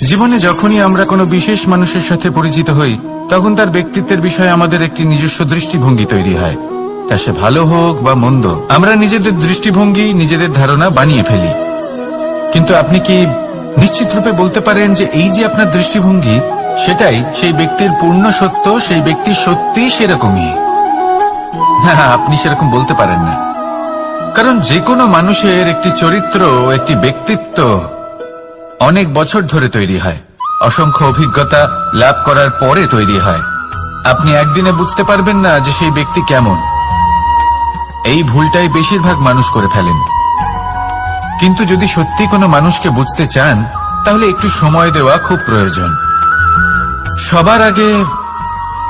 জীবনে যখনই আমরা কোনো বিশেষ মানুষের সাথে পরিচিত হই তখন তার ব্যক্তিত্বের বিষয়ে আমাদের একটি নিজস্ব দৃষ্টিভঙ্গি তৈরি হয়। তা সে ভালো হোক বা মন্দ, আমরা নিজেদের দৃষ্টিভঙ্গি, নিজেদের ধারণা বানিয়ে ফেলি। কিন্তু আপনি কি নিশ্চিত রূপে বলতে পারেন যে এই যে আপনার দৃষ্টিভঙ্গি, সেটাই সেই ব্যক্তির পূর্ণ সত্য, সেই ব্যক্তি সত্যি সেরকমই? না, আপনি সেরকম বলতে পারেন না। কারণ যে কোনো মানুষের একটি চরিত্র, একটি ব্যক্তিত্ব অনেক বছর ধরে তৈরি হয়, অসংখ্য অভিজ্ঞতা লাভ করার পরে তৈরি হয়। আপনি একদিনে বুঝতে পারবেন না যে সেই ব্যক্তি কেমন। এই ভুলটাই বেশিরভাগ মানুষ করে ফেলেন। কিন্তু যদি সত্যি কোনো মানুষকে বুঝতে চান তাহলে একটু সময় দেওয়া খুব প্রয়োজন। সবার আগে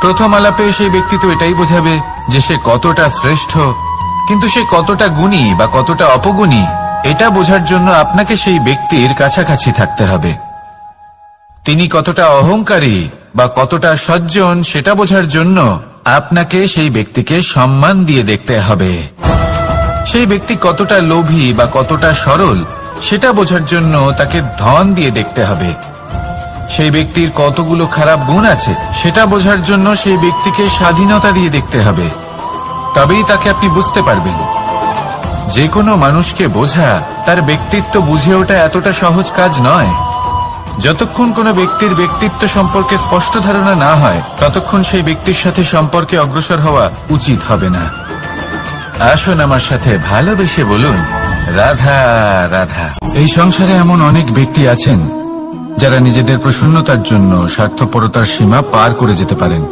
প্রথম আলাপে সেই ব্যক্তি তো এটাই বোঝাবে যে সে কতটা শ্রেষ্ঠ, কিন্তু সে কতটা গুণী বা কতটা অপগুণী এটা বোঝার জন্য আপনাকে সেই ব্যক্তির কাছাকাছি থাকতে হবে। তিনি কতটা অহংকারী বা কতটা সজ্জন সেটা বোঝার জন্য আপনাকে সেই ব্যক্তিকে সম্মান দিয়ে দেখতে হবে। সেই ব্যক্তি কতটা লোভী বা কতটা সরল সেটা বোঝার জন্য তাকে ধন দিয়ে দেখতে হবে। সেই ব্যক্তির কতগুলো খারাপ গুণ আছে সেটা বোঝার জন্য সেই ব্যক্তিকে স্বাধীনতা দিয়ে দেখতে হবে। তবেই তাকে আপনি বুঝতে পারবেন। যে কোনো মানুষকে বোঝা, তার ব্যক্তিত্ব বুঝে ওঠা এতটা সহজ কাজ নয়। যতক্ষণ কোনো ব্যক্তির ব্যক্তিত্ব সম্পর্কে স্পষ্ট ধারণা না হয় ততক্ষণ সেই ব্যক্তির সাথে সম্পর্কে অগ্রসর হওয়া উচিত হবে না। আসুন আমার সাথে ভালোবেসে বলুন, রাধা রাধা। এই সংসারে এমন অনেক ব্যক্তি আছেন যারা নিজেদের প্রসন্নতার জন্য স্বার্থপরতার সীমা পার করে যেতে পারেন।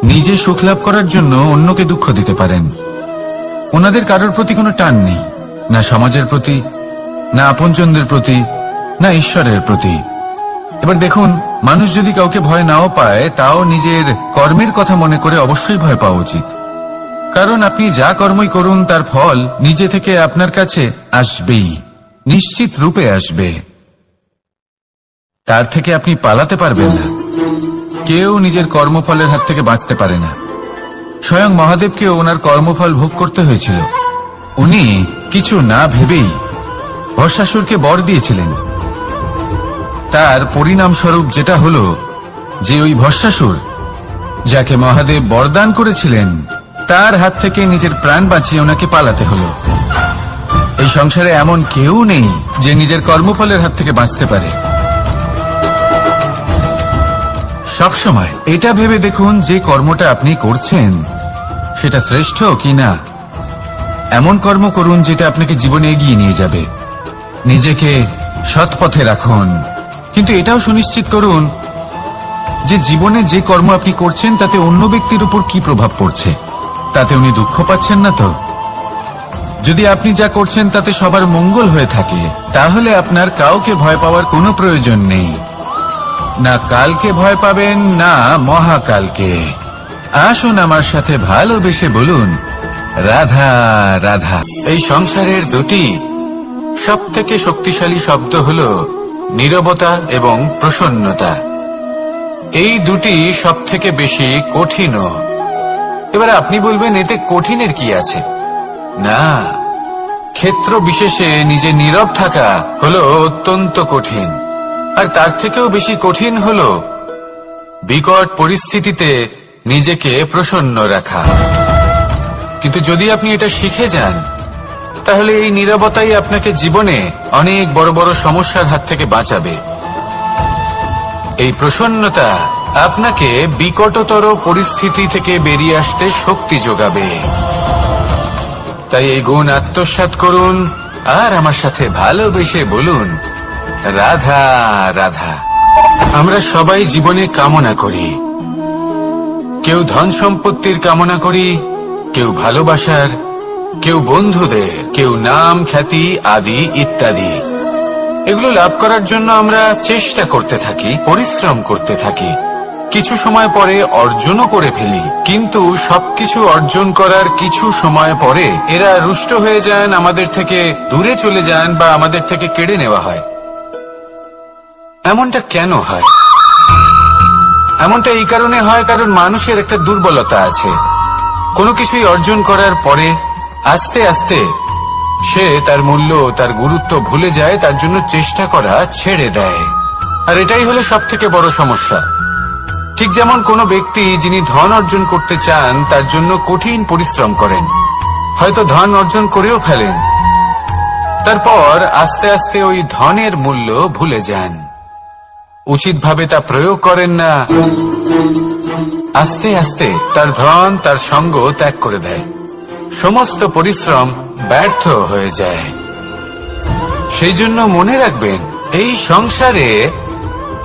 নিজে সুখ লাভ করার জন্য অন্যকে দুঃখ দিতে পারেন। ওনাদের কারোর প্রতি কোনো টান নেই, না সমাজের প্রতি, না আপনজনদের প্রতি, না ঈশ্বরের প্রতি। এবার দেখুন, মানুষ যদি কাউকে ভয় নাও পায় তাও নিজের কর্মের কথা মনে করে অবশ্যই ভয় পাওয়া উচিত। কারণ আপনি যা কর্মই করুন তার ফল নিজে থেকে আপনার কাছে আসবেই, নিশ্চিত রূপে আসবে। তার থেকে আপনি পালাতে পারবেন না। কেউ নিজের কর্মফলের হাত থেকে বাঁচতে পারে না। স্বয়ং মহাদেবকেও ওনার কর্মফল ভোগ করতে হয়েছিল। উনি কিছু না ভেবেই ভস্মাসুরকে বর দিয়েছিলেন। তার পরিণামস্বরূপ যেটা হলো যে ওই ভস্মাসুর, যাকে মহাদেব বরদান করেছিলেন, তার হাত থেকে নিজের প্রাণ বাঁচিয়ে ওনাকে পালাতে হলো। এই সংসারে এমন কেউ নেই যে নিজের কর্মফলের হাত থেকে বাঁচতে পারে। সবসময় এটা ভেবে দেখুন যে কর্মটা আপনি করছেন সেটা শ্রেষ্ঠ কি না। এমন কর্ম করুন যেটা আপনাকে জীবনে এগিয়ে নিয়ে যাবে। নিজেকে সৎ পথে রাখুন, কিন্তু এটাও সুনিশ্চিত করুন যে জীবনে যে কর্ম আপনি করছেন তাতে অন্য ব্যক্তির উপর কি প্রভাব পড়ছে, তাতে উনি দুঃখ পাচ্ছেন না তো। যদি আপনি যা করছেন তাতে সবার মঙ্গল হয়ে থাকে তাহলে আপনার কাউকে ভয় পাওয়ার কোনো প্রয়োজন নেই। না কালকে ভয় পাবেন, না মহাকালকে। আসুন আমার সাথে ভালোবেসে বলুন, রাধা রাধা। এই সংসারের দুটি সব থেকে শক্তিশালী শব্দ হল নীরবতা এবং প্রসন্নতা। এই দুটি সব থেকে বেশি কঠিনও। এবার আপনি বলবেন, এতে কঠিনের কি আছে? না, ক্ষেত্র বিশেষে নিজে নীরব থাকা হলো অত্যন্ত কঠিন। আর তার থেকেও বেশি কঠিন হলো বিকট পরিস্থিতিতে নিজেকে প্রসন্ন রাখা। কিন্তু যদি আপনি এটা শিখে যান তাহলে এই নীরবতাই আপনাকে জীবনে অনেক বড় বড় সমস্যার হাত থেকে বাঁচাবে। এই প্রসন্নতা আপনাকে বিকটতর পরিস্থিতি থেকে বেরিয়ে আসতে শক্তি যোগাবে। তাই এই গুণ আত্মসাৎ করুন আর আমার সাথে ভালোবেসে বলুন, রাধা রাধা। আমরা সবাই জীবনে কামনা করি। কেউ ধন সম্পত্তির কামনা করি, কেউ ভালোবাসার, কেউ বন্ধুদের, কেউ নাম খ্যাতি আদি ইত্যাদি। এগুলো লাভ করার জন্য আমরা চেষ্টা করতে থাকি, পরিশ্রম করতে থাকি। কিছু সময় পরে অর্জনও করে ফেলি, কিন্তু সবকিছু অর্জন করার কিছু সময় পরে এরা রুষ্ট হয়ে যান, আমাদের থেকে দূরে চলে যান বা আমাদের থেকে কেড়ে নেওয়া হয়। এমনটা কেন হয়? এমনটা এই কারণে হয় কারণ মানুষের একটা দুর্বলতা আছে। কোনো কিছুই অর্জন করার পরে আস্তে আস্তে সে তার মূল্য, তার গুরুত্ব ভুলে যায়, তার জন্য চেষ্টা করা ছেড়ে দেয়। আর এটাই হলো সব থেকে বড় সমস্যা। ঠিক যেমন কোনো ব্যক্তি যিনি ধন অর্জন করতে চান তার জন্য কঠিন পরিশ্রম করেন, হয়তো ধন অর্জন করেও ফেলেন, তারপর আস্তে আস্তে ওই ধনের মূল্য ভুলে যান, উচিতভাবে তা প্রয়োগ করেন না, আস্তে আস্তে তার ধন তার সঙ্গ ত্যাগ করে দেয়, সমস্ত পরিশ্রম ব্যর্থ হয়ে যায়। সেই জন্য মনে রাখবেন, এই সংসারে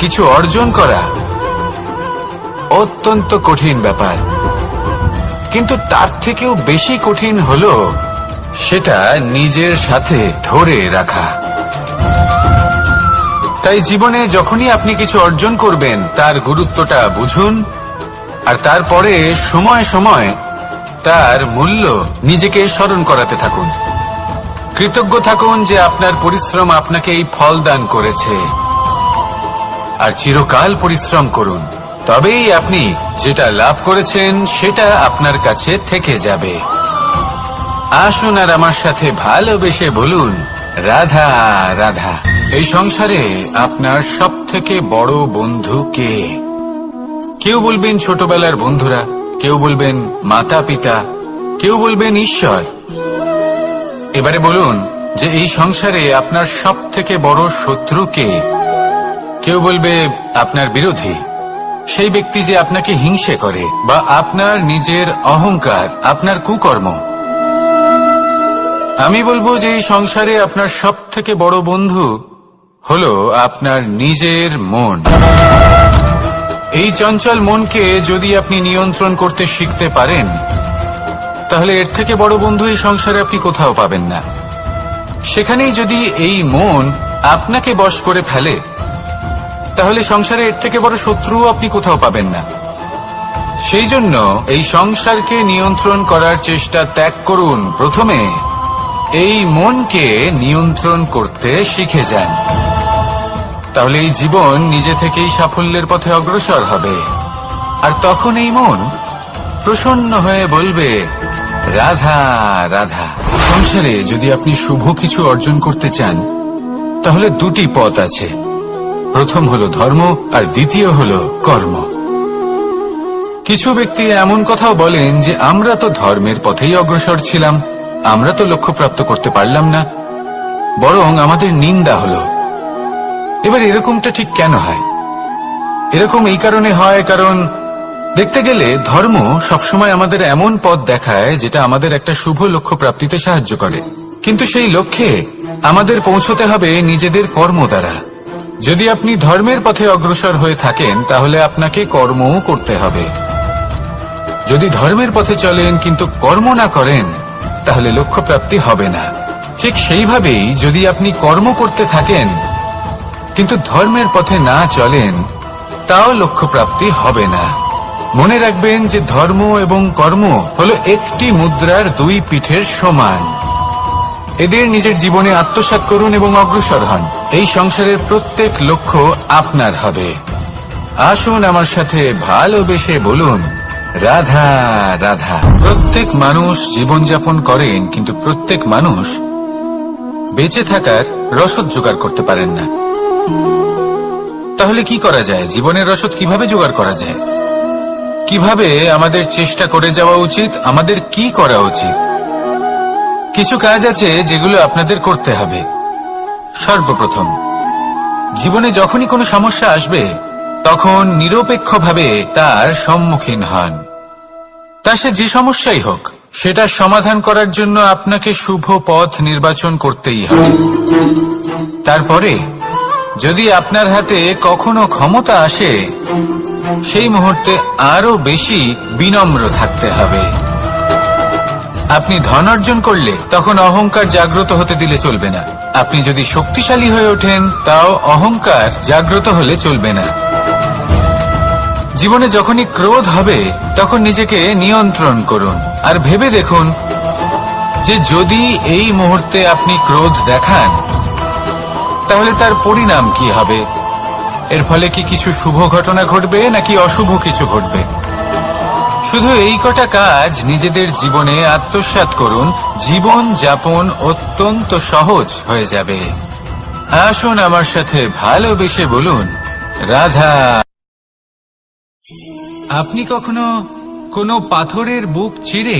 কিছু অর্জন করা অত্যন্ত কঠিন ব্যাপার, কিন্তু তার থেকেও বেশি কঠিন হলো সেটা নিজের সাথে ধরে রাখা। তাই জীবনে যখনই আপনি কিছু অর্জন করবেন তার গুরুত্বটা বুঝুন, আর তারপরে সময় সময় তার মূল্য নিজেকে স্মরণ করাতে থাকুন। কৃতজ্ঞ থাকুন যে আপনার পরিশ্রম আপনাকে এই ফল দান করেছে, আর চিরকাল পরিশ্রম করুন, তবেই আপনি যেটা লাভ করেছেন সেটা আপনার কাছে থেকে যাবে। আসুন আর আমার সাথে ভালোবেসে বলুন, রাধা রাধা। এই সংসারে আপনার সব থেকে বড় বন্ধু কে? কেউ বলবেন ছোটবেলার বন্ধুরা, কেউ বলবেন মাতা পিতা, কেউ বলবেন ঈশ্বর। এবারে বলুন যে এই সংসারে আপনার সব থেকে বড় শত্রু কে? কেউ বলবে আপনার বিরোধী, সেই ব্যক্তি যে আপনাকে হিংসে করে, বা আপনার নিজের অহংকার, আপনার কুকর্ম। আমি বলবো যে এই সংসারে আপনার সব থেকে বড় বন্ধু হলো আপনার নিজের মন। এই চঞ্চল মনকে যদি আপনি নিয়ন্ত্রণ করতে শিখতে পারেন, তাহলে এর থেকে বড় বন্ধু এই সংসারে আপনি কোথাও পাবেন না। সেখানেই যদি এই মন আপনাকে বশ করে ফেলে, তাহলে সংসারে এর থেকে বড় শত্রুও আপনি কোথাও পাবেন না। সেই জন্য এই সংসারকে নিয়ন্ত্রণ করার চেষ্টা ত্যাগ করুন। প্রথমে এই মনকে নিয়ন্ত্রণ করতে শিখে যান, তাহলে এই জীবন নিজে থেকেই সাফল্যের পথে অগ্রসর হবে। আর তখন এই মন প্রসন্ন হয়ে বলবে, রাধা রাধা। সংসারে যদি আপনি শুভ কিছু অর্জন করতে চান, তাহলে দুটি পথ আছে। প্রথম হলো ধর্ম, আর দ্বিতীয় হলো কর্ম। কিছু ব্যক্তি এমন কথাও বলেন যে আমরা তো ধর্মের পথেই অগ্রসর ছিলাম, আমরা তো লক্ষ্য প্রাপ্ত করতে পারলাম না, বরং আমাদের নিন্দা হলো। এবার এরকমটা ঠিক কেন হয়? এরকম এই কারণে হয়, কারণ দেখতে গেলে ধর্ম সবসময় আমাদের এমন পথ দেখায় যেটা আমাদের একটা শুভ লক্ষ্য প্রাপ্তিতে সাহায্য করে, কিন্তু সেই লক্ষ্যে আমাদের পৌঁছতে হবে নিজেদের কর্ম দ্বারা। যদি আপনি ধর্মের পথে অগ্রসর হয়ে থাকেন, তাহলে আপনাকে কর্মও করতে হবে। যদি ধর্মের পথে চলেন কিন্তু কর্ম না করেন, তাহলে লক্ষ্য প্রাপ্তি হবে না। ঠিক সেইভাবেই যদি আপনি কর্ম করতে থাকেন কিন্তু ধর্মের পথে না চলেন, তাও লক্ষ্য প্রাপ্তি হবে না। মনে রাখবেন যে ধর্ম এবং কর্ম হলো একটি মুদ্রার দুই পিঠের সমান। এদের নিজের জীবনে আত্মসাৎ করুন এবং অগ্রসর হন। এই সংসারের প্রত্যেক লক্ষ্য আপনার হবে। আসুন আমার সাথে ভালোবেসে বলুন, রাধা রাধা। প্রত্যেক মানুষ জীবনযাপন করেন, কিন্তু প্রত্যেক মানুষ বেঁচে থাকার রসদ জোগাড় করতে পারেন না। তাহলে কি করা যায়? জীবনের রসদ কিভাবে জোগাড় করা যায়? কিভাবে আমাদের চেষ্টা করে যাওয়া উচিত? আমাদের কি করা উচিত? কিছু কাজ আছে যেগুলো আপনাদের করতে হবে। সর্বপ্রথম, জীবনে যখনই কোনো সমস্যা আসবে, তখন নিরপেক্ষভাবে তার সম্মুখীন হন। তা সে যে সমস্যাই হোক, সেটা সমাধান করার জন্য আপনাকে শুভ পথ নির্বাচন করতেই হবে। তারপরে যদি আপনার হাতে কখনো ক্ষমতা আসে, সেই মুহূর্তে আরো বেশি বিনম্র থাকতে হবে। আপনি ধন অর্জন করলে তখন অহংকার জাগ্রত হতে দিলে চলবে না। আপনি যদি শক্তিশালী হয়ে ওঠেন, তাও অহংকার জাগ্রত হলে চলবে না। জীবনে যখনই ক্রোধ হবে, তখন নিজেকে নিয়ন্ত্রণ করুন, আর ভেবে দেখুন যে যদি এই মুহূর্তে আপনি ক্রোধ দেখান, তাহলে তার পরিণাম কি হবে। এর ফলে কি কিছু শুভ ঘটনা ঘটবে, নাকি অশুভ কিছু ঘটবে? শুধু এই কটা কাজ নিজেদের জীবনে আত্মসাৎ করুন, জীবন যাপন অত্যন্ত সহজ হয়ে যাবে। আসুন আমার সাথে ভালোবেসে বলুন, রাধা। আপনি কখনো কোনো পাথরের বুক চিরে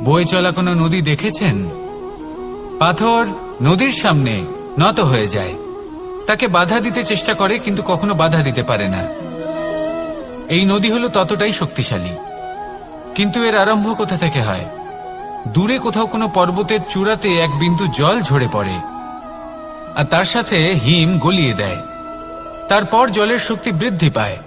বয়ে চলা কোনো নদী দেখেছেন? পাথর নদীর সামনে নত হয়ে যায়, তাকে বাধা দিতে চেষ্টা করে কিন্তু কখনো বাধা দিতে পারে না। এই নদী হলো ততটাই শক্তিশালী, কিন্তু এর আরম্ভ কোথা থেকে হয়? দূরে কোথাও কোনো পর্বতের চূড়াতে এক বিন্দু জল ঝরে পড়ে আর তার সাথে হিম গলিয়ে দেয়। তারপর জলের শক্তি বৃদ্ধি পায়,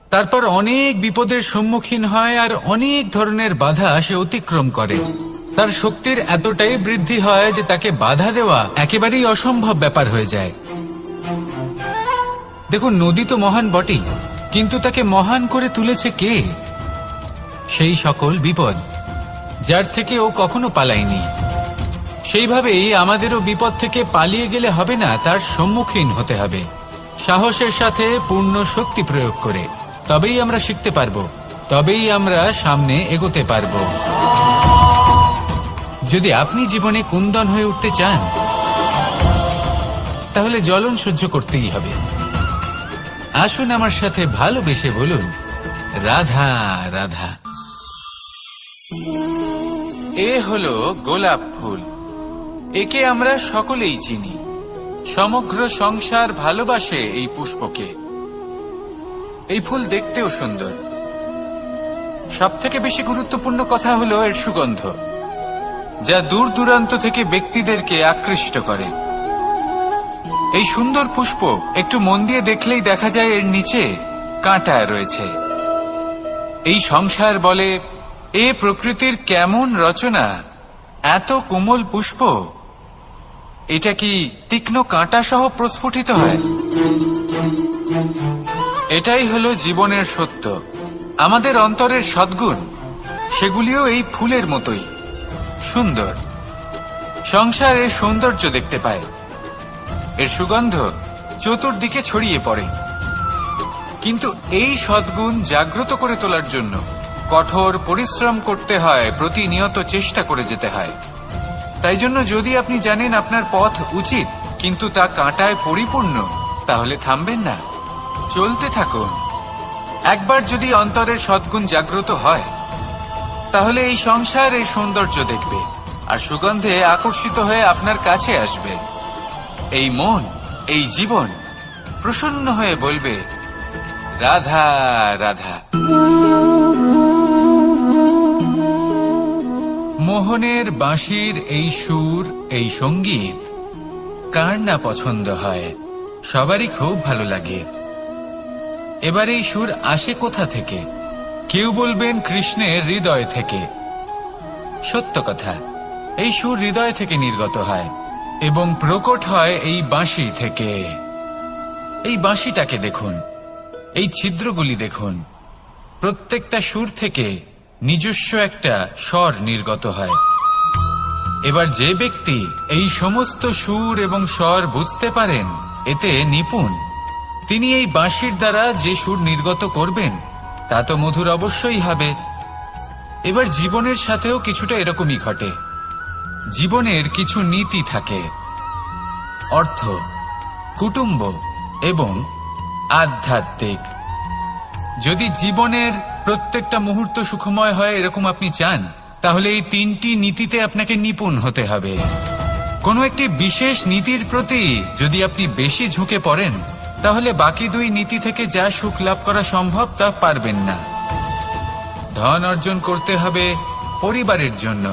তারপর অনেক বিপদের সম্মুখীন হয় আর অনেক ধরনের বাধা সে অতিক্রম করে। তার শক্তির এতটাই বৃদ্ধি হয় যে তাকে বাধা দেওয়া একেবারেই অসম্ভব ব্যাপার হয়ে যায়। দেখুন, নদী তো মহান বটেই, কিন্তু তাকে মহান করে তুলেছে কে? সেই সকল বিপদ যার থেকে ও কখনো পালায়নি। সেইভাবেই আমাদেরও বিপদ থেকে পালিয়ে গেলে হবে না, তার সম্মুখীন হতে হবে সাহসের সাথে, পূর্ণ শক্তি প্রয়োগ করে। তবেই আমরা শিখতে পারবো, তবেই আমরা সামনে এগোতে পারবো। যদি আপনি জীবনে কুন্দন হয়ে উঠতে চান, তাহলে জ্বলন সহ্য করতেই হবে। আসুন আমার সাথে ভালোবেসে বলুন, রাধা রাধা। এ হলো গোলাপ ফুল। একে আমরা সকলেই চিনি। সমগ্র সংসার ভালোবাসে এই পুষ্পকে। এই ফুল দেখতেও সুন্দর। সবথেকে বেশি গুরুত্বপূর্ণ কথা হলো এর সুগন্ধ, যা দূর দূরান্ত থেকে ব্যক্তিদেরকে আকৃষ্ট করে। এই সুন্দর পুষ্প একটু মন দিয়ে দেখলেই দেখা যায় এর নিচে কাঁটা রয়েছে। এই সংসার বলে, এ প্রকৃতির কেমন রচনা, এত কোমল পুষ্প, এটা কি তীক্ষ্ণ কাঁটা সহ প্রস্ফুটিত হয়? এটাই হলো জীবনের সত্য। আমাদের অন্তরের সদ্গুণ, সেগুলিও এই ফুলের মতোই সুন্দর। সংসার এর সৌন্দর্য দেখতে পায়, এর সুগন্ধ চতুর্দিকে ছড়িয়ে পড়ে। কিন্তু এই সদ্গুণ জাগ্রত করে তোলার জন্য কঠোর পরিশ্রম করতে হয়, প্রতিনিয়ত চেষ্টা করে যেতে হয়। তাই জন্য যদি আপনি জানেন আপনার পথ উচিত কিন্তু তা কাঁটায় পরিপূর্ণ, তাহলে থামবেন না, চলতে থাকুন। একবার যদি অন্তরের সদ্গুণ জাগ্রত হয়, তাহলে এই সংসার এর সৌন্দর্য দেখবে আর সুগন্ধে আকর্ষিত হয়ে আপনার কাছে আসবে। এই মন, এই জীবন প্রসন্ন হয়ে বলবে, রাধা রাধা। মোহনের বাঁশির এই সুর, এই সঙ্গীত কার না পছন্দ হয়? সবারই খুব ভালো লাগে। এবার এই সুর আসে কোথা থেকে? কেউ বলবেন কৃষ্ণের হৃদয় থেকে। সত্য কথা, এই সুর হৃদয় থেকে নির্গত হয় এবং প্রকট হয় এই বাঁশি থেকে। এই বাঁশিটাকে দেখুন, এই ছিদ্রগুলি দেখুন, প্রত্যেকটা সুর থেকে নিজস্ব একটা স্বর নির্গত হয়। এবার যে ব্যক্তি এই সমস্ত সুর এবং স্বর বুঝতে পারেন, এতে নিপুণ, তিনি এই বাঁশির দ্বারা যে সুর নির্গত করবেন তা তো মধুর অবশ্যই হবে। এবার জীবনের সাথেও কিছুটা এরকমই ঘটে। জীবনের কিছু নীতি থাকে, অর্থ, কুটুম্ব এবং আধ্যাত্মিক। যদি জীবনের প্রত্যেকটা মুহূর্ত সুখময় হয় এরকম আপনি চান, তাহলে এই তিনটি নীতিতে আপনাকে নিপুণ হতে হবে। কোনো একটি বিশেষ নীতির প্রতি যদি আপনি বেশি ঝুঁকে পড়েন, তাহলে বাকি দুই নীতি থেকে যা সুখ লাভ করা সম্ভব তা পারবেন না। ধন অর্জন করতে হবে পরিবারের জন্য,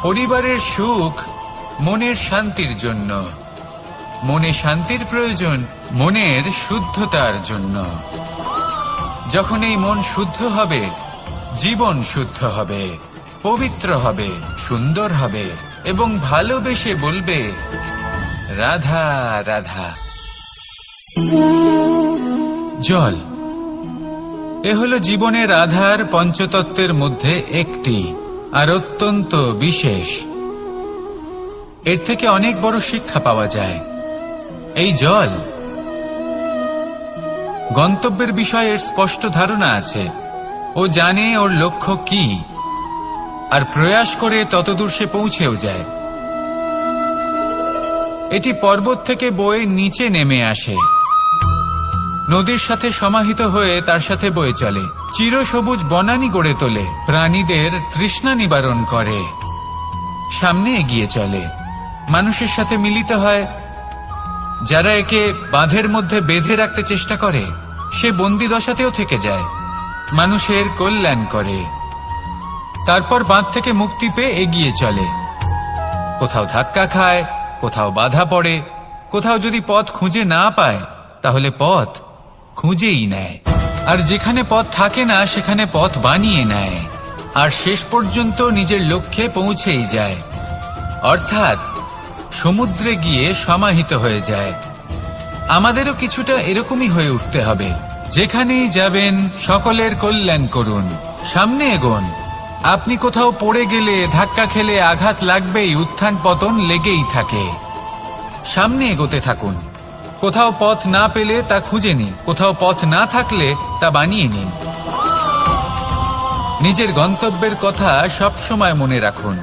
পরিবারের সুখ মনের শান্তির জন্য, মনে শান্তির প্রয়োজন মনের শুদ্ধতার জন্য। যখন এই মন শুদ্ধ হবে, জীবন শুদ্ধ হবে, পবিত্র হবে, সুন্দর হবে এবং ভালোবেসে বলবে, রাধা রাধা। জল, এ হলো জীবনের আধার, পঞ্চতত্ত্বের মধ্যে একটি, আর অত্যন্ত বিশেষ। এর থেকে অনেক বড় শিক্ষা পাওয়া যায়। এই জল, গন্তব্যের বিষয়ে এর স্পষ্ট ধারণা আছে। ও জানে ওর লক্ষ্য কি, আর প্রয়াস করে ততদূর সে পৌঁছেও যায়। এটি পর্বত থেকে বয়ে নিচে নেমে আসে। নদীর সাথে সমাহিত হয়ে তার সাথে বয়ে চলে, চিরসবুজ বনানী গড়ে তোলে, প্রাণীদের তৃষ্ণা নিবারণ করে, সামনে এগিয়ে চলে, মানুষের সাথে মিলিত হয়। যারা একে বাঁধের মধ্যে বেঁধে রাখতে চেষ্টা করে সে বন্দি দশাতেও থেকে যায়, মানুষের কল্যাণ করে। তারপর বাঁধ থেকে মুক্তি পেয়ে এগিয়ে চলে, কোথাও ধাক্কা খায়, কোথাও বাধা পড়ে, কোথাও যদি পথ খুঁজে না পায় তাহলে পথ খুঁজেই নেয়, আর যেখানে পথ থাকে না সেখানে পথ বানিয়ে নেয়, আর শেষ পর্যন্ত নিজের লক্ষ্যে পৌঁছেই যায়, অর্থাৎ সমুদ্রে গিয়ে সমাহিত হয়ে যায়। আমাদেরও কিছুটা এরকমই হয়ে উঠতে হবে। যেখানেই যাবেন সকলের কল্যাণ করুন, সামনে এগোন। আপনি কোথাও পড়ে গেলে, ধাক্কা খেলে আঘাত লাগবেই, উত্থান পতন লেগেই থাকে। সামনে এগোতে থাকুন। কোথাও পথ না পেলে তা খুঁজে নিন, কোথাও পথ না থাকলে তা বানিয়ে নিন। নিজের গন্তব্যের কথা সব সময় মনে রাখুন।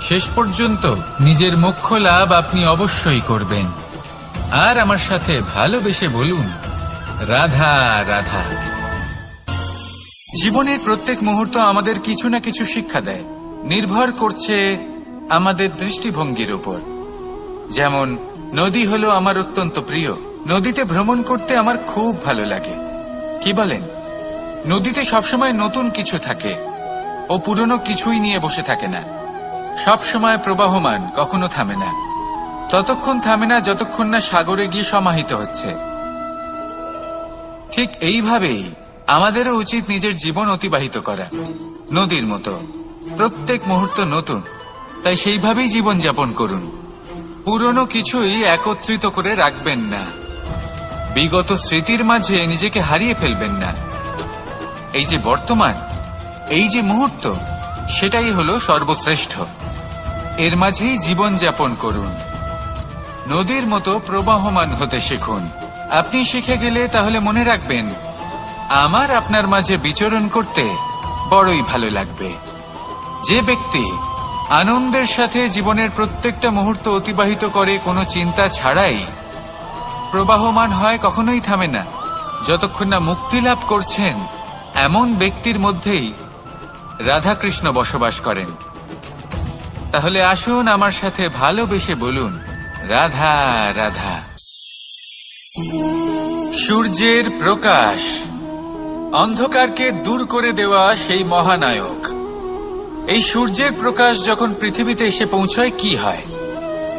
শেষ পর্যন্ত নিজের মোক্ষ লাভ আপনি অবশ্যই করবেন। আর আমার সাথে ভালোবেসে বলুন, রাধা রাধা। জীবনের প্রত্যেক মুহূর্ত আমাদের কিছু না কিছু শিক্ষা দেয়, নির্ভর করছে আমাদের দৃষ্টিভঙ্গির উপর। যেমন নদী হলো আমার অত্যন্ত প্রিয়, নদীতে ভ্রমণ করতে আমার খুব ভালো লাগে। কি বলেন? নদীতে সবসময় নতুন কিছু থাকে, ও পুরনো কিছুই নিয়ে বসে থাকে না, সবসময় প্রবাহমান, কখনো থামে না। ততক্ষণ থামে না যতক্ষণ না সাগরে গিয়ে সমাহিত হচ্ছে। ঠিক এইভাবেই আমাদেরও উচিত নিজের জীবন অতিবাহিত করা, নদীর মতো। প্রত্যেক মুহূর্ত নতুন, তাই সেইভাবেই জীবন যাপন করুন। পুরনো কিছুই একত্রিত করে রাখবেন না, বিগত স্মৃতির মাঝে নিজেকে হারিয়ে ফেলবেন না। এই যে বর্তমান, এই যে মুহূর্ত, সেটাই হলো সর্বশ্রেষ্ঠ। এর মাঝেই জীবন যাপন করুন, নদীর মতো প্রবাহমান হতে শিখুন। আপনি শিখে গেলে তাহলে মনে রাখবেন, আমার আপনার মাঝে বিচরণ করতে বড়ই ভালো লাগবে। যে ব্যক্তি আনন্দের সাথে জীবনের প্রত্যেকটা মুহূর্ত অতিবাহিত করে কোনো চিন্তা ছাড়াই, প্রবাহমান হয়, কখনোই থামে না, যতক্ষণ না মুক্তি লাভ করছেন, এমন ব্যক্তির মধ্যেই রাধাকৃষ্ণ বসবাস করেন। তাহলে আসুন আমার সাথে ভালোবেসে বলুন, রাধা রাধা। সূর্যের প্রকাশ, অন্ধকারকে দূর করে দেওয়া সেই মহানায়ক। এই সূর্যের প্রকাশ যখন পৃথিবীতে এসে পৌঁছয় কি হয়?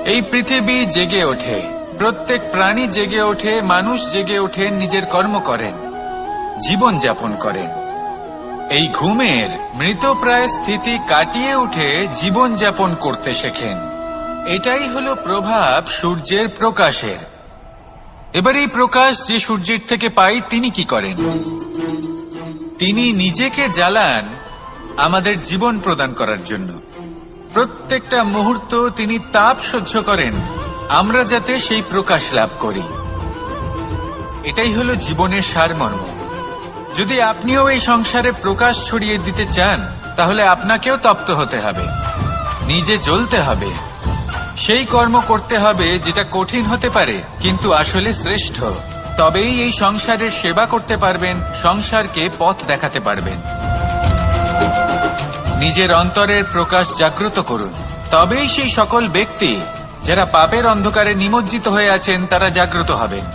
এই পৃথিবী জেগে ওঠে, প্রত্যেক প্রাণী জেগে ওঠে, মানুষ জেগে ওঠে, নিজের কর্ম করেন, জীবন যাপন করেন। এই ঘুমের মৃতপ্রায় স্থিতি কাটিয়ে উঠে জীবন যাপন করতে শেখেন। এটাই হলো প্রভাব সূর্যের প্রকাশের। এবার এই প্রকাশ যে সূর্যের থেকে পাই, তিনি কি করেন? তিনি নিজেকে জ্বালান আমাদের জীবন প্রদান করার জন্য। প্রত্যেকটা মুহূর্ত তিনি তাপ সহ্য করেন, আমরা যাতে সেই প্রকাশ লাভ করি। এটাই হলো জীবনের সারমর্ম। যদি আপনিও এই সংসারে প্রকাশ ছড়িয়ে দিতে চান, তাহলে আপনাকেও তপ্ত হতে হবে, নিজে জ্বলতে হবে, সেই কর্ম করতে হবে যেটা কঠিন হতে পারে কিন্তু আসলে শ্রেষ্ঠ। তবেই এই সংসারের সেবা করতে পারবেন, সংসারকে পথ দেখাতে পারবেন। নিজের অন্তরের প্রকাশ জাগ্রত করুন, তবেই সেই সকল ব্যক্তি যারা পাপের অন্ধকারে নিমজ্জিত হয়ে আছেন তারা জাগ্রত হবেন।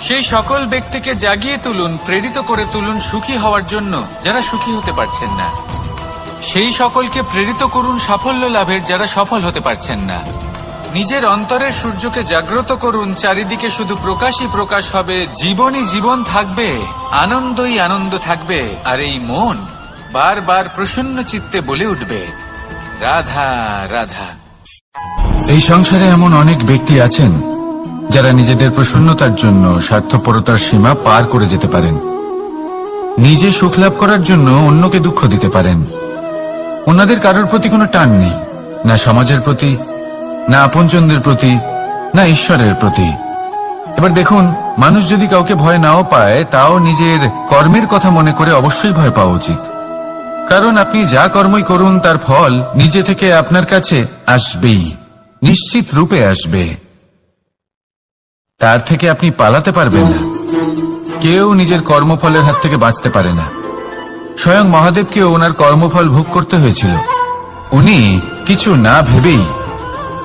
সেই সকল ব্যক্তিকে জাগিয়ে তুলুন, প্রেরিত করে তুলুন সুখী হওয়ার জন্য যারা সুখী হতে পারছেন না। সেই সকলকে প্রেরিত করুন সাফল্য লাভের যারা সফল হতে পারছেন না। নিজের অন্তরের সূর্যকে জাগ্রত করুন, চারিদিকে শুধু প্রকাশই প্রকাশ হবে, জীবনই জীবন থাকবে, আনন্দই আনন্দ থাকবে, আর এই মন বারবার প্রসন্ন চিত্তে বলে উঠবে, রাধা রাধা। এই সংসারে এমন অনেক ব্যক্তি আছেন যারা নিজেদের প্রসন্নতার জন্য স্বার্থপরতার সীমা পার করে যেতে পারেন। নিজে সুখ লাভ করার জন্য অন্যকে দুঃখ দিতে পারেন। ওনাদের কারোর প্রতি কোনো টান নেই, না সমাজের প্রতি, না আপনজনদের প্রতি, না ঈশ্বরের প্রতি। এবার দেখুন, মানুষ যদি কাউকে ভয় নাও পায়, তাও নিজের কর্মের কথা মনে করে অবশ্যই ভয় পাওয়া উচিত। কারণ আপনি যা কর্মই করুন তার ফল নিজে থেকে আপনার কাছে আসবেই, নিশ্চিত রূপে আসবে। তার থেকে আপনি পালাতে পারবেন না। কেউ নিজের কর্মফলের হাত থেকে বাঁচতে পারে না। স্বয়ং মহাদেবকেও ওনার কর্মফল ভোগ করতে হয়েছিল। উনি কিছু না ভেবেই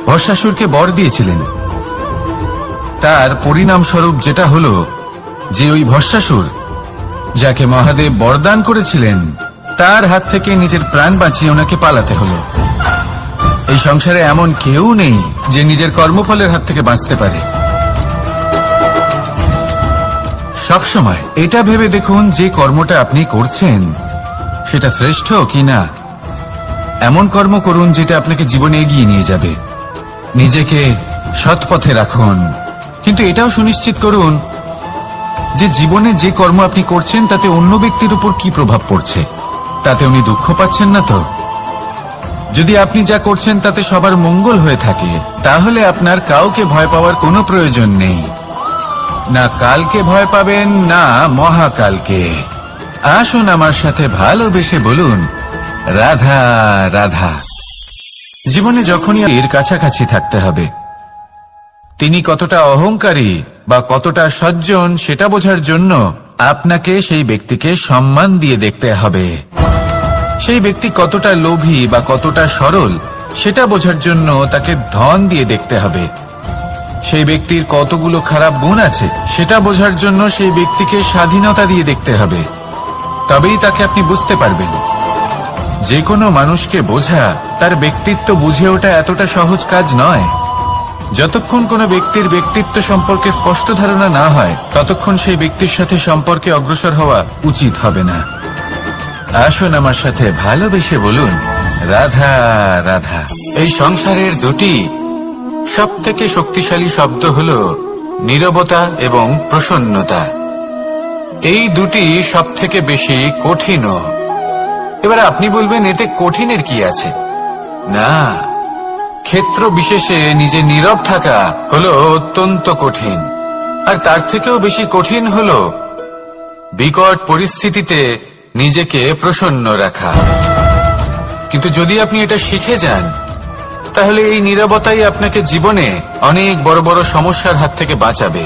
ভস্মাসুরকে বর দিয়েছিলেন। তার পরিণামস্বরূপ যেটা হলো যে ওই ভস্মাসুর, যাকে মহাদেব বরদান করেছিলেন, তার হাত থেকে নিজের প্রাণ বাঁচিয়ে ওনাকে পালাতে হলো। এই সংসারে এমন কেউ নেই যে নিজের কর্মফলের হাত থেকে বাঁচতে পারে। সবসময় এটা ভেবে দেখুন যে কর্মটা আপনি করছেন সেটা শ্রেষ্ঠ কি না। এমন কর্ম করুন যেটা আপনাকে জীবনে এগিয়ে নিয়ে যাবে। নিজেকে সৎ পথে রাখুন, কিন্তু এটাও সুনিশ্চিত করুন যে জীবনে যে কর্ম আপনি করছেন তাতে অন্য ব্যক্তির উপর কি প্রভাব পড়ছে, তাতে উনি দুঃখ পাচ্ছেন না তো। যদি আপনি যা করছেন তাতে সবার মঙ্গল হয়ে থাকে, তাহলে আপনার কাউকে ভয় পাওয়ার কোনো প্রয়োজন নেই। না কালকে ভয় পাবেন, না মহাকালকে। আসুন আমার সাথে ভালোবেসে বলুন, রাধা রাধা। জীবনে যখনই এর কাছাকাছি থাকতে হবে। তিনি কতটা অহংকারী বা কতটা সজ্জন সেটা বোঝার জন্য আপনাকে সেই ব্যক্তিকে সম্মান দিয়ে দেখতে হবে। সেই ব্যক্তি কতটা লোভী বা কতটা সরল সেটা বোঝার জন্য তাকে ধন দিয়ে দেখতে হবে। সেই ব্যক্তির কতগুলো খারাপ গুণ আছে সেটা বোঝার জন্য সেই ব্যক্তিকে স্বাধীনতা দিয়ে দেখতে হবে। তবেই তাকে আপনি বুঝতে পারবেন। যে কোনো মানুষকে বোঝা, তার ব্যক্তিত্ব বুঝে ওঠা এতটা সহজ কাজ নয়। যতক্ষণ কোনো ব্যক্তির ব্যক্তিত্ব সম্পর্কে স্পষ্ট ধারণা না হয় ততক্ষণ সেই ব্যক্তির সাথে সম্পর্কে অগ্রসর হওয়া উচিত হবে না। আসুন আমার সাথে ভালোবেসে বলুন, রাধা রাধা। এই সংসারের দুটি সবথেকে শক্তিশালী শব্দ হল নীরবতা এবং প্রসন্নতা। এই দুটি সবথেকে বেশি কঠিনও। এবার আপনি বলবেন, এতে কঠিনের কি আছে? না, ক্ষেত্র বিশেষে নিজে নীরব থাকা হলো অত্যন্ত কঠিন। আর তার থেকেও বেশি কঠিন হলো বিকট পরিস্থিতিতে নিজেকে প্রসন্ন রাখা। কিন্তু যদি আপনি এটা শিখে যান তাহলে এই নীরবতাই আপনাকে জীবনে অনেক বড় বড় সমস্যার হাত থেকে বাঁচাবে।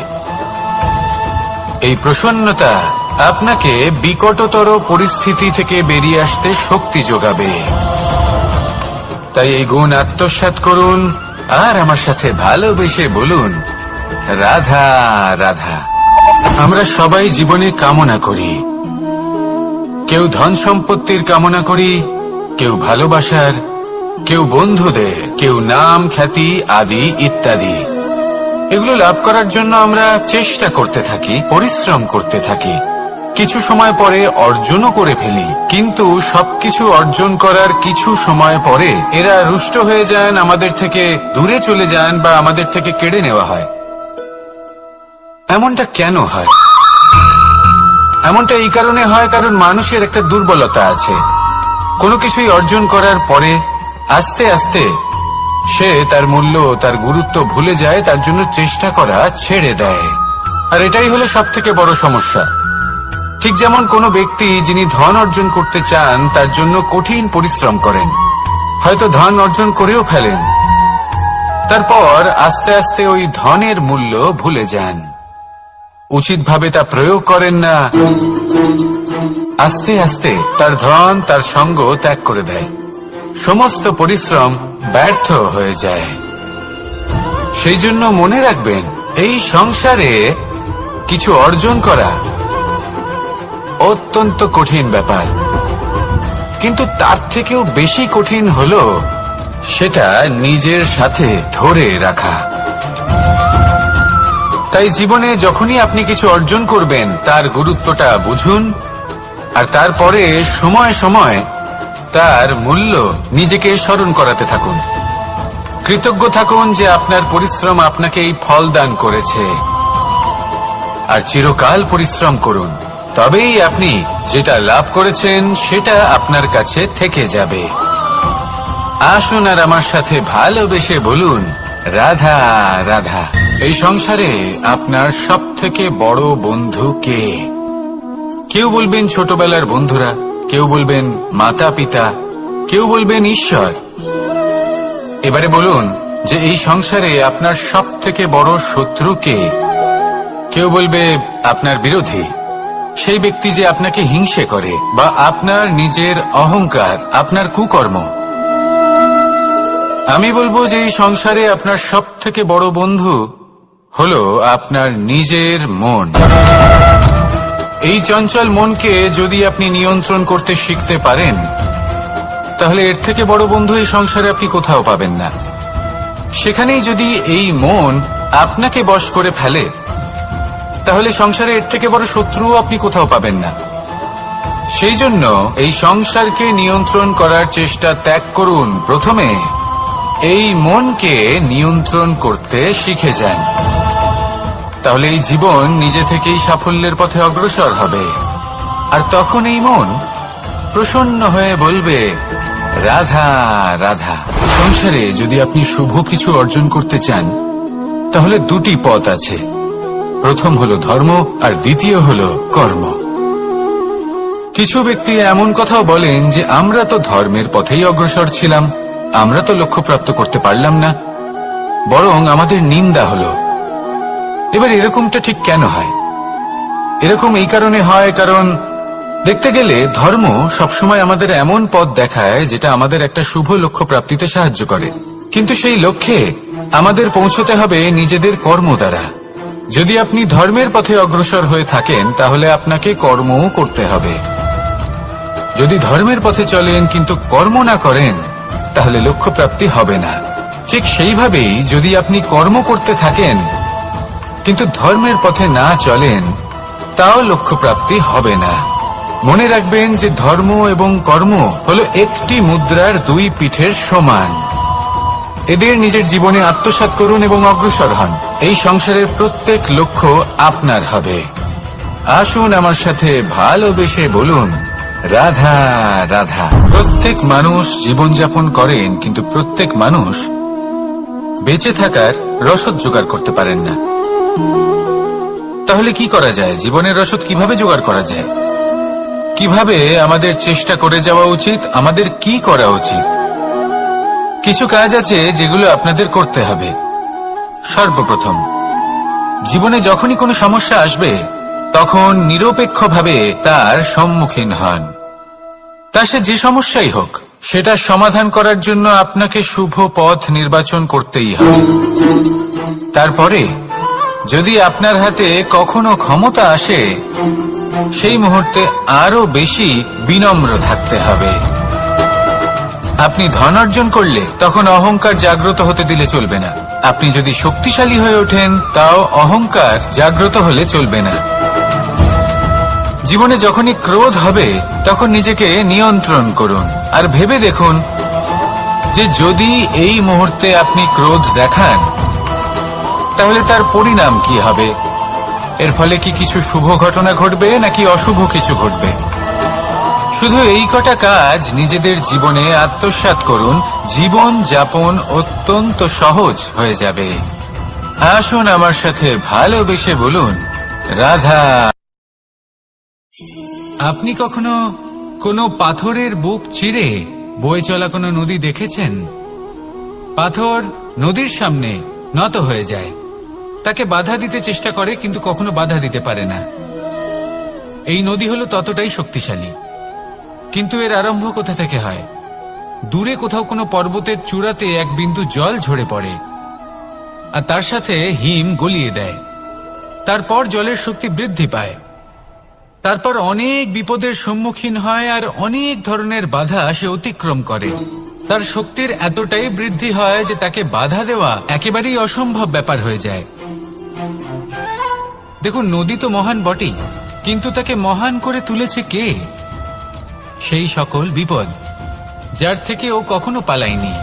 এই প্রসন্নতা আপনাকে বিকটতর পরিস্থিতি থেকে বেরিয়ে আসতে শক্তি যোগাবে। তাই এই গুণ আত্মসাৎ করুন আর আমার সাথে ভালোবেসে বলুন, রাধা রাধা। আমরা সবাই জীবনে কামনা করি। কেউ ধন সম্পত্তির কামনা করি, কেউ ভালোবাসার, কেউ বন্ধুদের, কেউ নাম খ্যাতি আদি ইত্যাদি। এগুলো লাভ করার জন্য আমরা চেষ্টা করতে থাকি, পরিশ্রম করতে থাকি। কিছু সময় পরে অর্জনও করে ফেলি, কিন্তু সবকিছু অর্জন করার কিছু সময় পরে এরা রুষ্ট হয়ে যান, আমাদের থেকে দূরে চলে যান বা আমাদের থেকে কেড়ে নেওয়া হয়। এমনটা কেন হয়? এমনটা এই কারণে হয় কারণ মানুষের একটা দুর্বলতা আছে। কোনো কিছুই অর্জন করার পরে আস্তে আস্তে সে তার মূল্য, তার গুরুত্ব ভুলে যায়, তার জন্য চেষ্টা করা ছেড়ে দেয়। আর এটাই হলো সব থেকে বড় সমস্যা। ঠিক যেমন কোনো ব্যক্তি যিনি ধন অর্জন করতে চান তার জন্য কঠিন পরিশ্রম করেন, হয়তো ধন অর্জন করেও ফেলেন, তারপর আস্তে আস্তে ওই ধনের মূল্য ভুলে যান, উচিতভাবে তা প্রয়োগ করেন না, আস্তে আস্তে তার ধন তার সঙ্গ ত্যাগ করে দেয়, সমস্ত পরিশ্রম ব্যর্থ হয়ে যায়। সেই জন্য মনে রাখবেন, এই সংসারে কিছু অর্জন করা অত্যন্ত কঠিন ব্যাপার, কিন্তু তার থেকেও বেশি কঠিন হলো সেটা নিজের সাথে ধরে রাখা। তাই জীবনে যখনই আপনি কিছু অর্জন করবেন তার গুরুত্বটা বুঝুন, আর তারপরে সময় সময় তার মূল্য নিজেকে স্মরণ করাতে থাকুন। কৃতজ্ঞ থাকুন যে আপনার পরিশ্রম আপনাকে এই ফল দান করেছে, আর চিরকাল পরিশ্রম করুন। তবেই আপনি যেটা লাভ করেছেন সেটা আপনার কাছে থেকে যাবে। আসুন আর আমার সাথে ভালোবেসে বলুন, রাধা রাধা। এই সংসারে আপনার সবথেকে বড় বন্ধু কে? কেউ বলবেন ছোটবেলার বন্ধুরা, কেউ বলবেন মাতা পিতা, কেউ বলবেন ঈশ্বর। এবারে বলুন যে এই সংসারে আপনার সবথেকে বড় শত্রু কে? কেউ বলবে আপনার বিরোধী, সেই ব্যক্তি যে আপনাকে হিংসে করে, বা আপনার নিজের অহংকার, আপনার কুকর্ম। আমি বলবো যে এই সংসারে আপনার সব থেকে বড় বন্ধু হলো আপনার নিজের মন। এই চঞ্চল মনকে যদি আপনি নিয়ন্ত্রণ করতে শিখতে পারেন, তাহলে এর থেকে বড় বন্ধু এই সংসারে আপনি কোথাও পাবেন না। সেখানেই যদি এই মন আপনাকে বশ করে ফেলে, তাহলে সংসারে এর থেকে বড় শত্রুও আপনি কোথাও পাবেন না। সেই জন্য এই সংসারকে নিয়ন্ত্রণ করার চেষ্টা ত্যাগ করুন। প্রথমে এই মনকে নিয়ন্ত্রণ করতে শিখে যান, তাহলে এই জীবন নিজে থেকেই সাফল্যের পথে অগ্রসর হবে। আর তখন এই মন প্রসন্ন হয়ে বলবে, রাধা রাধা। সংসারে যদি আপনি শুভ কিছু অর্জন করতে চান, তাহলে দুটি পথ আছে। প্রথম হলো ধর্ম, আর দ্বিতীয় হলো কর্ম। কিছু ব্যক্তি এমন কথাও বলেন যে আমরা তো ধর্মের পথেই অগ্রসর ছিলাম, আমরা তো লক্ষ্য প্রাপ্ত করতে পারলাম না, বরং আমাদের নিন্দা হলো। এবার এরকমটা ঠিক কেন হয়? এরকম এই কারণে হয়, কারণ দেখতে গেলে ধর্ম সবসময় আমাদের এমন পথ দেখায় যেটা আমাদের একটা শুভ লক্ষ্য প্রাপ্তিতে সাহায্য করে, কিন্তু সেই লক্ষ্যে আমাদের পৌঁছতে হবে নিজেদের কর্ম দ্বারা। যদি আপনি ধর্মের পথে অগ্রসর হয়ে থাকেন, তাহলে আপনাকে কর্মও করতে হবে। যদি ধর্মের পথে চলেন কিন্তু কর্ম না করেন, তাহলে লক্ষ্য প্রাপ্তি হবে না। ঠিক সেইভাবেই যদি আপনি কর্ম করতে থাকেন কিন্তু ধর্মের পথে না চলেন, তাও লক্ষ্য প্রাপ্তি হবে না। মনে রাখবেন যে ধর্ম এবং কর্ম হলো একটি মুদ্রার দুই পিঠের সমান। এদের নিজের জীবনে আত্মসাৎ করুন এবং অগ্রসর হন। এই সংসারের প্রত্যেক লক্ষ্য আপনার হবে। আসুন আমার সাথে ভালোবেসে বলুন, রাধা রাধা। প্রত্যেক মানুষ জীবনযাপন করেন, কিন্তু প্রত্যেক মানুষ বেঁচে থাকার রসদ জোগাড় করতে পারেন না। তাহলে কি করা যায়? জীবনের রসদ কিভাবে জোগাড় করা যায়? কিভাবে আমাদের চেষ্টা করে যাওয়া উচিত? আমাদের কি করা উচিত? কিছু কাজ আছে যেগুলো আপনাদের করতে হবে। সর্বপ্রথম, জীবনে যখনই কোনো সমস্যা আসবে, তখন নিরপেক্ষভাবে তার সম্মুখীন হন। তা সে যে সমস্যাই হোক, সেটা সমাধান করার জন্য আপনাকে শুভ পথ নির্বাচন করতেই হবে। তারপরে যদি আপনার হাতে কখনো ক্ষমতা আসে, সেই মুহূর্তে আরো বেশি বিনম্র থাকতে হবে। আপনি ধন অর্জন করলে তখন অহংকার জাগ্রত হতে দিলে চলবে না। আপনি যদি শক্তিশালী হয়ে ওঠেন, তাও অহংকার জাগ্রত হলে চলবে না। জীবনে যখনই ক্রোধ হবে, তখন নিজেকে নিয়ন্ত্রণ করুন আর ভেবে দেখুন যে যদি এই মুহূর্তে আপনি ক্রোধ দেখান, তাহলে তার পরিণাম কি হবে। এর ফলে কি কিছু শুভ ঘটনা ঘটবে নাকি অশুভ কিছু ঘটবে? শুধু এই কটা কাজ নিজেদের জীবনে আত্মসাৎ করুন, জীবন যাপন অত্যন্ত সহজ হয়ে যাবে। আসুন আমার সাথে ভালোবেসে বলুন, রাধা। আপনি কখনো কোনো পাথরের বুক চিরে বয়ে চলা কোনো নদী দেখেছেন? পাথর নদীর সামনে নত হয়ে যায়, তাকে বাধা দিতে চেষ্টা করে কিন্তু কখনো বাধা দিতে পারে না। এই নদী হলো ততটাই শক্তিশালী, কিন্তু এর আরম্ভ কোথা থেকে হয়? দূরে কোথাও কোনো পর্বতের চূড়াতে এক বিন্দু জল ঝরে পড়ে আর তার সাথে হিম গলিয়ে দেয়। তারপর জলের শক্তি বৃদ্ধি পায়, তারপর অনেক বিপদের সম্মুখীন হয় আর অনেক ধরনের বাধা সে অতিক্রম করে। তার শক্তির এতটাই বৃদ্ধি হয় যে তাকে বাধা দেওয়া একেবারেই অসম্ভব ব্যাপার হয়ে যায়। দেখুন, নদী তো মহান বটেই, কিন্তু তাকে মহান করে তুলেছে কে? সেই সকল বিপদ যার থেকে ও কখনো পালায়নি।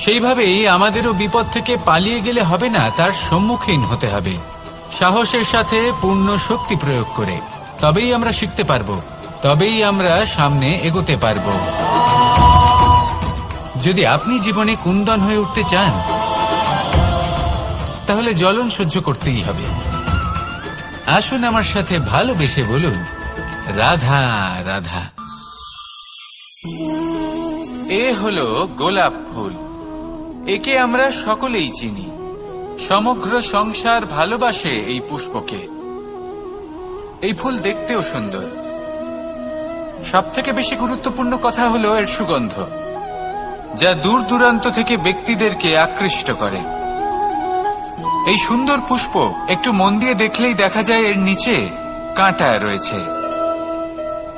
সেইভাবেই আমাদেরও বিপদ থেকে পালিয়ে গেলে হবে না, তার সম্মুখীন হতে হবে সাহসের সাথে, পূর্ণ শক্তি প্রয়োগ করে। তবেই আমরা শিখতে পারবো, তবেই আমরা সামনে এগোতে পারবো। যদি আপনি জীবনে কুন্দন হয়ে উঠতে চান, তাহলে জ্বলন সহ্য করতেই হবে। আসুন আমার সাথে ভালোবেসে বলুন, রাধা রাধা। এ হলো গোলাপ ফুল। একে আমরা সকলেই চিনি। সমগ্র সংসার ভালোবাসে এই পুষ্পকে। এই ফুল দেখতেও সুন্দর। সব থেকে বেশি গুরুত্বপূর্ণ কথা হলো এর সুগন্ধ, যা দূর দূরান্ত থেকে ব্যক্তিদেরকে আকৃষ্ট করে। এই সুন্দর পুষ্প একটু মন দিয়ে দেখলেই দেখা যায় এর নিচে কাঁটা রয়েছে।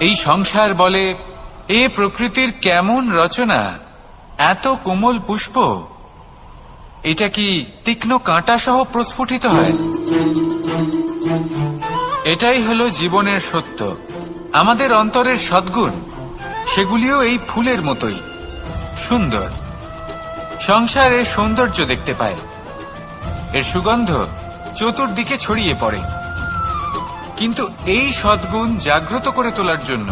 এই সংসার বলে, এ প্রকৃতির কেমন রচনা, এত কোমল পুষ্প, এটা কি তীক্ষ্ণ কাঁটা সহ প্রস্ফুটিত হয়? এটাই হলো জীবনের সত্য। আমাদের অন্তরের সদ্গুণ, সেগুলিও এই ফুলের মতোই সুন্দর। সংসার এর সৌন্দর্য দেখতে পায়, এর সুগন্ধ চতুর্দিকে ছড়িয়ে পড়ে। কিন্তু এই সদ্গুণ জাগ্রত করে তোলার জন্য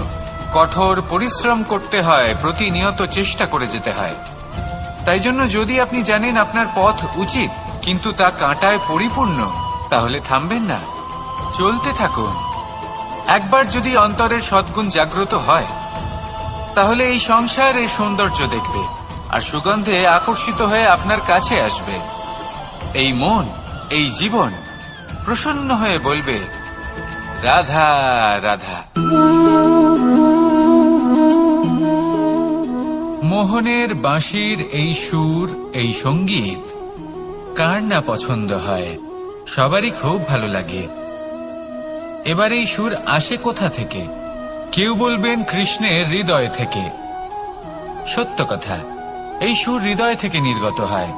কঠোর পরিশ্রম করতে হয়, প্রতিনিয়ত চেষ্টা করে যেতে হয়। তাই জন্য যদি আপনি জানেন আপনার পথ উচিত কিন্তু তা কাঁটায় পরিপূর্ণ, তাহলে থামবেন না, চলতে থাকুন। একবার যদি অন্তরের সদ্গুণ জাগ্রত হয়, তাহলে এই সংসার এর সৌন্দর্য দেখবে আর সুগন্ধে আকর্ষিত হয়ে আপনার কাছে আসবে। এই মন, এই জীবন প্রসন্ন হয়ে বলবে, রাধা রাধা। মোহনের বাঁশির এই সুর, এই সঙ্গীত কার না পছন্দ হয়, সবারই খুব ভালো লাগে। এবার এই সুর আসে কোথা থেকে? কেউ বলবেন কৃষ্ণের হৃদয় থেকে। সত্য কথা, এই সুর হৃদয় থেকে নির্গত হয়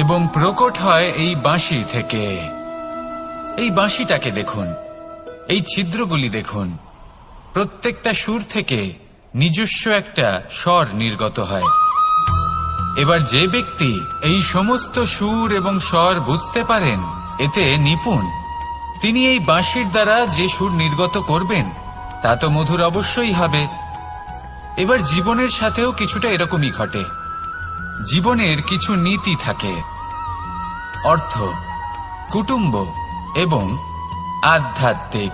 এবং প্রকট হয় এই বাঁশি থেকে। এই বাঁশিটাকে দেখুন, এই ছিদ্রগুলি দেখুন, প্রত্যেকটা সুর থেকে নিজস্ব একটা স্বর নির্গত হয়। এবার যে ব্যক্তি এই সমস্ত সুর এবং স্বর বুঝতে পারেন, এতে নিপুণ, তিনি এই বাঁশির দ্বারা যে সুর নির্গত করবেন তা তো মধুর অবশ্যই হবে। এবার জীবনের সাথেও কিছুটা এরকমই ঘটে। জীবনের কিছু নীতি থাকে, অর্থ, কুটুম্ব এবং আধ্যাত্মিক।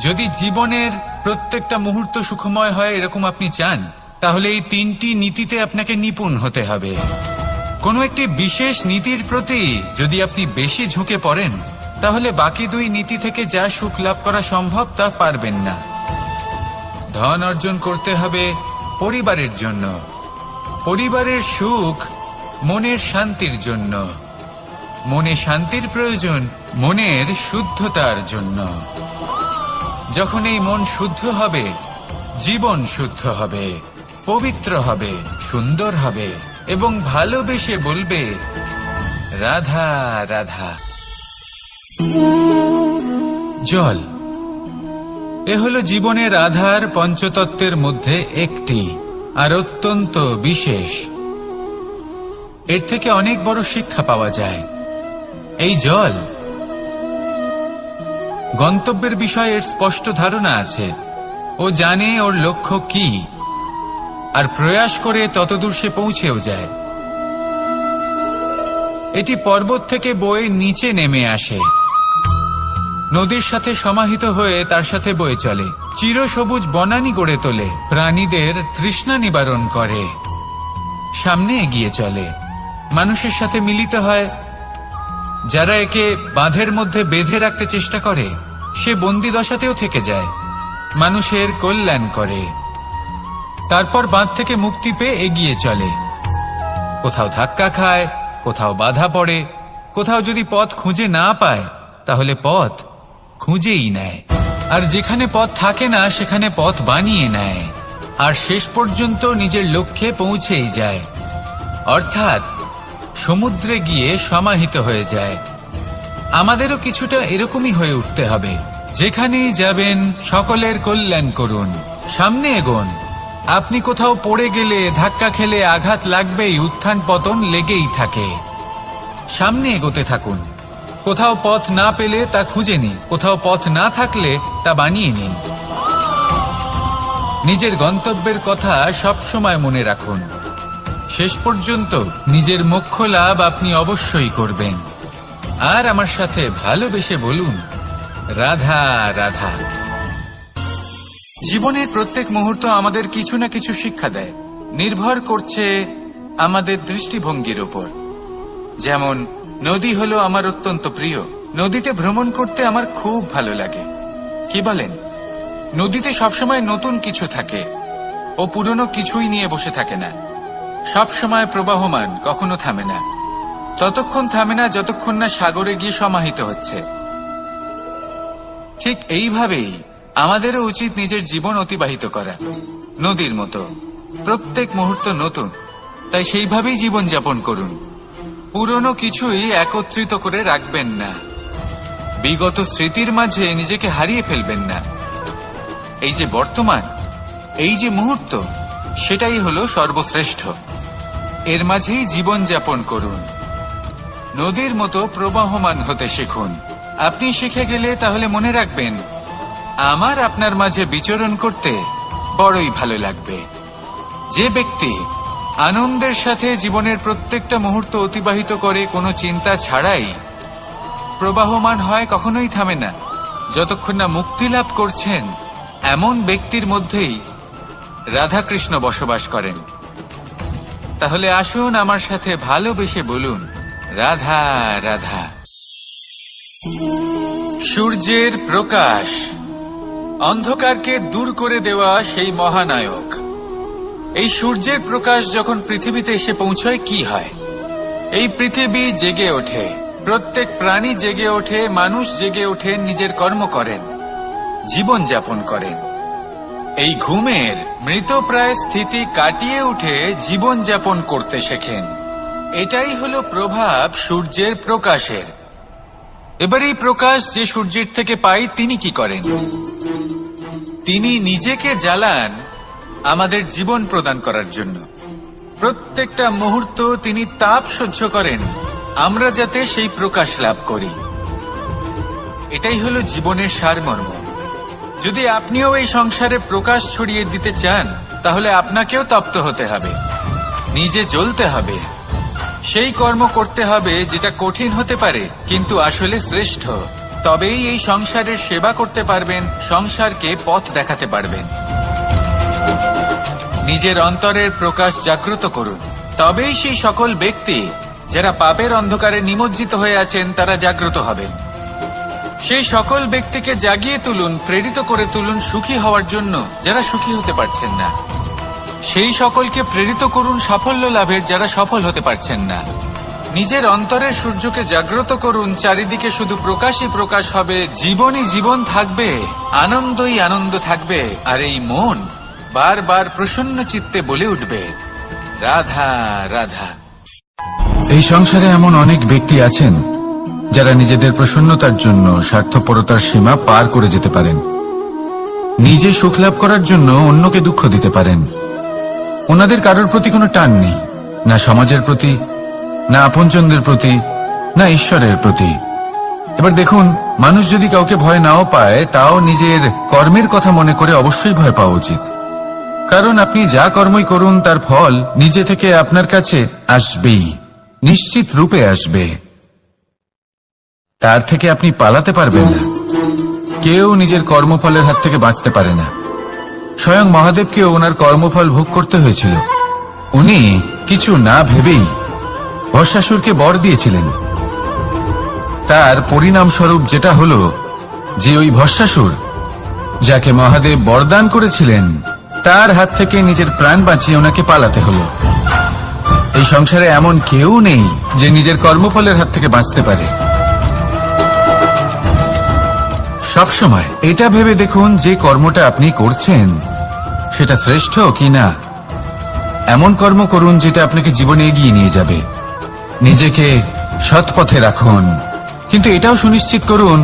যদি জীবনের প্রত্যেকটা মুহূর্ত সুখময় হয় এরকম আপনি চান, তাহলে এই তিনটি নীতিতে আপনাকে নিপুণ হতে হবে। কোনো একটি বিশেষ নীতির প্রতি যদি আপনি বেশি ঝুঁকে পড়েন, তাহলে বাকি দুই নীতি থেকে যা সুখ লাভ করা সম্ভব তা পারবেন না। ধন অর্জন করতে হবে পরিবারের জন্য, পরিবারের সুখ মনের শান্তির জন্য, মনে শান্তির প্রয়োজন মনের শুদ্ধতার জন্য। যখন এই মন শুদ্ধ হবে, জীবন শুদ্ধ হবে, পবিত্র হবে, সুন্দর হবে এবং ভালোবেসে বলবে, রাধা রাধা। জল, এ হলো জীবনের আধার পঞ্চতত্ত্বের মধ্যে একটি, আর অত্যন্ত বিশেষ। এর থেকে অনেক বড় শিক্ষা পাওয়া যায়। এই জল, গন্তব্যের বিষয়ে এর স্পষ্ট ধারণা আছে। ও জানে ওর লক্ষ্য কি, আর প্রয়াস করে ততদূর সে পৌঁছেও যায়। এটি পর্বত থেকে বয়ে নিচে নেমে আসে, নদীর সাথে সমাহিত হয়ে তার সাথে বয়ে চলে, চিরসবুজ বনানী গড়ে তোলে, প্রাণীদের তৃষ্ণা নিবারণ করে, সামনে এগিয়ে চলে, মানুষের সাথে মিলিত হয়। যারা একে বাঁধের মধ্যে বেঁধে রাখতে চেষ্টা করে, সে বন্দি দশাতেও থেকে যায়, মানুষের কল্যাণ করে। তারপর বাঁধ থেকে মুক্তি পেয়ে এগিয়ে চলে, কোথাও ধাক্কা খায়, কোথাও বাধা পড়ে, কোথাও যদি পথ খুঁজে না পায় তাহলে পথ খুঁজেই নেয়, আর যেখানে পথ থাকে না সেখানে পথ বানিয়ে নেয়, আর শেষ পর্যন্ত নিজের লক্ষ্যে পৌঁছেই যায়, অর্থাৎ সমুদ্রে গিয়ে সমাহিত হয়ে যায়। আমাদেরও কিছুটা এরকমই হয়ে উঠতে হবে। যেখানেই যাবেন সকলের কল্যাণ করুন, সামনে এগোন। আপনি কোথাও পড়ে গেলে, ধাক্কা খেলে আঘাত লাগবেই, উত্থান পতন লেগেই থাকে। সামনে এগোতে থাকুন। কোথাও পথ না পেলে তা খুঁজে নিন, কোথাও পথ না থাকলে তা বানিয়ে নিন। নিজের গন্তব্যের কথা সব সময় মনে রাখুন। শেষ পর্যন্ত নিজের মোক্ষ লাভ আপনি অবশ্যই করবেন। আর আমার সাথে ভালোবেসে বলুন, রাধা রাধা। জীবনের প্রত্যেক মুহূর্ত আমাদের কিছু না কিছু শিক্ষা দেয়, নির্ভর করছে আমাদের দৃষ্টিভঙ্গির উপর। যেমন নদী হলো আমার অত্যন্ত প্রিয়, নদীতে ভ্রমণ করতে আমার খুব ভালো লাগে। কি বলেন? নদীতে সবসময় নতুন কিছু থাকে, ও পুরনো কিছুই নিয়ে বসে থাকে না। সবসময় প্রবাহমান, কখনো থামে না। ততক্ষণ থামে না যতক্ষণ না সাগরে গিয়ে সমাহিত হচ্ছে। ঠিক এইভাবেই আমাদেরও উচিত নিজের জীবন অতিবাহিত করা, নদীর মতো। প্রত্যেক মুহূর্ত নতুন, তাই সেইভাবেই জীবন যাপন করুন। পুরনো কিছুই একত্রিত করে রাখবেন না, বিগত স্মৃতির মাঝে নিজেকে হারিয়ে ফেলবেন না। এই যে বর্তমান, এই যে মুহূর্ত, সেটাই হলো সর্বশ্রেষ্ঠ। এর মাঝেই জীবন যাপন করুন, নদীর মতো প্রবাহমান হতে শিখুন। আপনি শিখে গেলে তাহলে মনে রাখবেন, আমার আপনার মাঝে বিচরণ করতে বড়ই ভালো লাগবে। যে ব্যক্তি আনন্দের সাথে জীবনের প্রত্যেকটা মুহূর্ত অতিবাহিত করে কোনো চিন্তা ছাড়াই, প্রবাহমান হয়, কখনোই থামে না যতক্ষণ না মুক্তি লাভ করছেন, এমন ব্যক্তির মধ্যেই রাধাকৃষ্ণ বসবাস করেন। তাহলে আসুন আমার সাথে ভালোবেসে বলুন, রাধা রাধা। সূর্যের প্রকাশ, অন্ধকারকে দূর করে দেওয়া সেই মহানায়ক। এই সূর্যের প্রকাশ যখন পৃথিবীতে এসে পৌঁছয়, কি হয়? এই পৃথিবী জেগে ওঠে, প্রত্যেক প্রাণী জেগে ওঠে, মানুষ জেগে ওঠেন, নিজের কর্ম করেন, জীবন যাপন করেন। এই ঘুমের মৃতপ্রায় স্থিতি কাটিয়ে উঠে জীবন যাপন করতে শেখেন। এটাই হলো প্রভাব সূর্যের প্রকাশের। এবার এই প্রকাশ যে সূর্যের থেকে পাই, তিনি কি করেন? তিনি নিজেকে জ্বালান আমাদের জীবন প্রদান করার জন্য। প্রত্যেকটা মুহূর্ত তিনি তাপ সহ্য করেন, আমরা যাতে সেই প্রকাশ লাভ করি। এটাই হলো জীবনের সারমর্ম। যদি আপনিও এই সংসারে প্রকাশ ছড়িয়ে দিতে চান, তাহলে আপনাকেও তপ্ত হতে হবে, নিজে জ্বলতে হবে, সেই কর্ম করতে হবে যেটা কঠিন হতে পারে কিন্তু আসলে শ্রেষ্ঠ। তবেই এই সংসারের সেবা করতে পারবেন, সংসারকে পথ দেখাতে পারবেন। নিজের অন্তরের প্রকাশ জাগ্রত করুন, তবেই সেই সকল ব্যক্তি যারা পাপের অন্ধকারে নিমজ্জিত হয়ে আছেন, তারা জাগ্রত হবেন। সেই সকল ব্যক্তিকে জাগিয়ে তুলুন, প্রেরিত করে তুলুন সুখী হওয়ার জন্য, যারা সুখী হতে পারছেন না। সেই সকলকে প্রেরিত করুন সাফল্য লাভের, যারা সফল হতে পারছেন না। নিজের অন্তরের সূর্যকে জাগ্রত করুন, চারিদিকে শুধু প্রকাশই প্রকাশ হবে, জীবনই জীবন থাকবে, আনন্দই আনন্দ থাকবে। আর এই মন বারবার প্রসন্ন চিত্তে বলে উঠবে, রাধা রাধা। এই সংসারে এমন অনেক ব্যক্তি আছেন যারা নিজেদের প্রসন্নতার জন্য স্বার্থপরতার সীমা পার করে যেতে পারেন। নিজে সুখ লাভ করার জন্য অন্যকে দুঃখ দিতে পারেন। ওনাদের কারোর প্রতি কোনো টান নেই, না সমাজের প্রতি, না আপনজনদের প্রতি, না ঈশ্বরের প্রতি। এবার দেখুন, মানুষ যদি কাউকে ভয় নাও পায়, তাও নিজের কর্মের কথা মনে করে অবশ্যই ভয় পাওয়া উচিত। কারণ আপনি যা কর্মই করুন, তার ফল নিজে থেকে আপনার কাছে আসবেই, নিশ্চিত রূপে আসবে। তার থেকে আপনি পালাতে পারবেন না। কেউ নিজের কর্মফলের হাত থেকে বাঁচতে পারে না। স্বয়ং মহাদেবকেও ওনার কর্মফল ভোগ করতে হয়েছিল। উনি কিছু না ভেবেই ভস্মাসুরকে বর দিয়েছিলেন। তার পরিণামস্বরূপ যেটা হলো যে ওই ভস্মাসুর, যাকে মহাদেব বরদান করেছিলেন, তার হাত থেকে নিজের প্রাণ বাঁচিয়ে ওনাকে পালাতে হলো। এই সংসারে এমন কেউ নেই যে নিজের কর্মফলের হাত থেকে বাঁচতে পারে। সবসময় এটা ভেবে দেখুন যে কর্মটা আপনি করছেন সেটা শ্রেষ্ঠ কি না। এমন কর্ম করুন যেটা আপনাকে জীবনে এগিয়ে নিয়ে যাবে। নিজেকে সৎ পথে রাখুন, কিন্তু এটাও সুনিশ্চিত করুন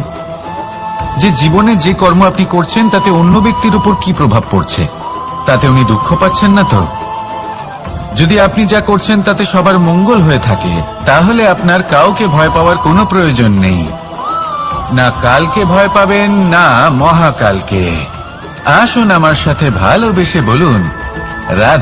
যে জীবনে যে কর্ম আপনি করছেন তাতে অন্য ব্যক্তির উপর কি প্রভাব পড়ছে, তাতে উনি দুঃখ পাচ্ছেন না তো। যদি আপনি যা করছেন তাতে সবার মঙ্গল হয়ে থাকে, তাহলে আপনার কাউকে ভয় পাওয়ার কোনো প্রয়োজন নেই। না কালকে ভয় পাবেন, না মহাকালকে। আসুন আমার সাথে ভালোবেসে বলুন, রাধা।